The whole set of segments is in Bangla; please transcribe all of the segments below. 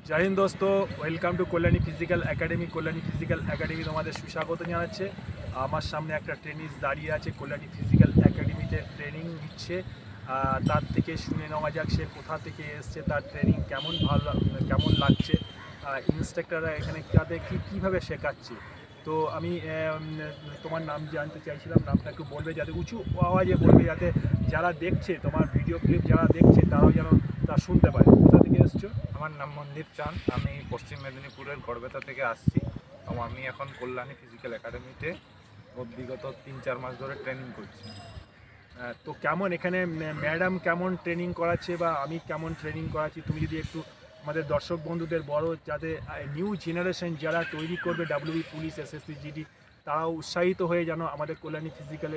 জয় হিন্দ দোস্ত, welcome to Kalyani physical academy. Kalyani physical academy তোমাদের সুস্বাগত জানাচ্ছে। আমার সামনে একটা ট্রেনিস দাঁড়িয়ে আছে, কল্যাণী ফিজিক্যাল একাডেমিতে ট্রেনিং নিচ্ছে। তার থেকে শুনে নেওয়া যাক সে কোথা থেকে এসছে, তার ট্রেনিং কেমন লাগছে, ইনস্ট্রাক্টররা এখানে তাদের কীভাবে শেখাচ্ছে। তো আমি তোমার নাম জানতে চাইছিলাম, নামটা একটু বলবে, যাতে উঁচু আওয়াজে বলবে, যাতে যারা দেখছে তোমার ভিডিও ক্লিপ যারা দেখছে তারাও যেন তা শুনতে পারে। কোথা থেকে এসছো? আমার নাম মনদীপ চাঁদ, আমি পশ্চিম মেদিনীপুরের গড়বেতা থেকে আসছি এবং আমি এখন কল্যাণী ফিজিক্যাল একাডেমিতে বিগত 3-4 মাস ধরে ট্রেনিং করছি। তো কেমন এখানে ম্যাডাম কেমন ট্রেনিং করাচ্ছে বা আমি কেমন ট্রেনিং করাচ্ছি, তুমি যদি একটু আমাদের দর্শক বন্ধুদের বড়, যাতে নিউ জেনারেশন যারা তৈরি করবে ডাব্লিউবি পুলিশ, এসএসসি, জিডি, তারাও উৎসাহিত হয়ে যেন আমাদের কল্যাণী ফিজিক্যাল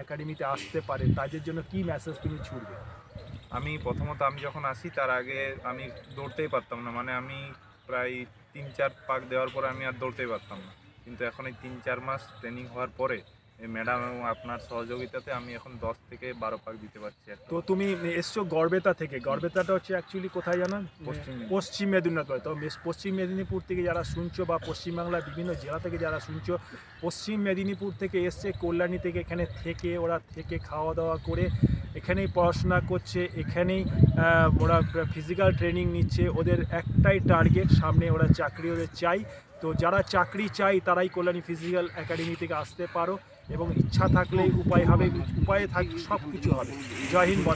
একাডেমিতে আসতে পারে, তাদের জন্য কী মেসেজ তুমি ছুড়বে? আমি যখন আসি তার আগে আমি দৌড়তেই পারতাম না, মানে আমি প্রায় 3-4 পাক দেওয়ার পরে আমি আর দৌড়তেই পারতাম না। কিন্তু এখন এই 3-4 মাস ট্রেনিং হওয়ার পরে এই ম্যাডাম এবং আপনার সহযোগিতাতে আমি এখন 10 থেকে 12 পাক দিতে পারছি। তো তুমি এসছো গড়বেতা থেকে। গড়বেতাটা হচ্ছে অ্যাকচুয়ালি কোথায় জানো? পশ্চিম মেদিনীপুর। তো পশ্চিম মেদিনীপুর থেকে যারা শুনছো বা পশ্চিমবাংলার বিভিন্ন জেলা থেকে যারা শুনছো, পশ্চিম মেদিনীপুর থেকে এসছে কল্যাণী থেকে, এখানে ওরা খাওয়া দাওয়া করে এখানেই পড়াশোনা করছে, এখানেই ওরা ফিজিক্যাল ট্রেনিং নিচ্ছে। ওদের একটাই টার্গেট, সামনে ওরা চাকরি ওদের চাই। তো যারা চাকরি চাই তারাই কল্যাণী ফিজিক্যাল একাডেমি থেকে আসতে পারো, এবং ইচ্ছা থাকলে উপায় হবে, উপায়ে থাকলে সব কিছু হবে। জয় হিন্দ।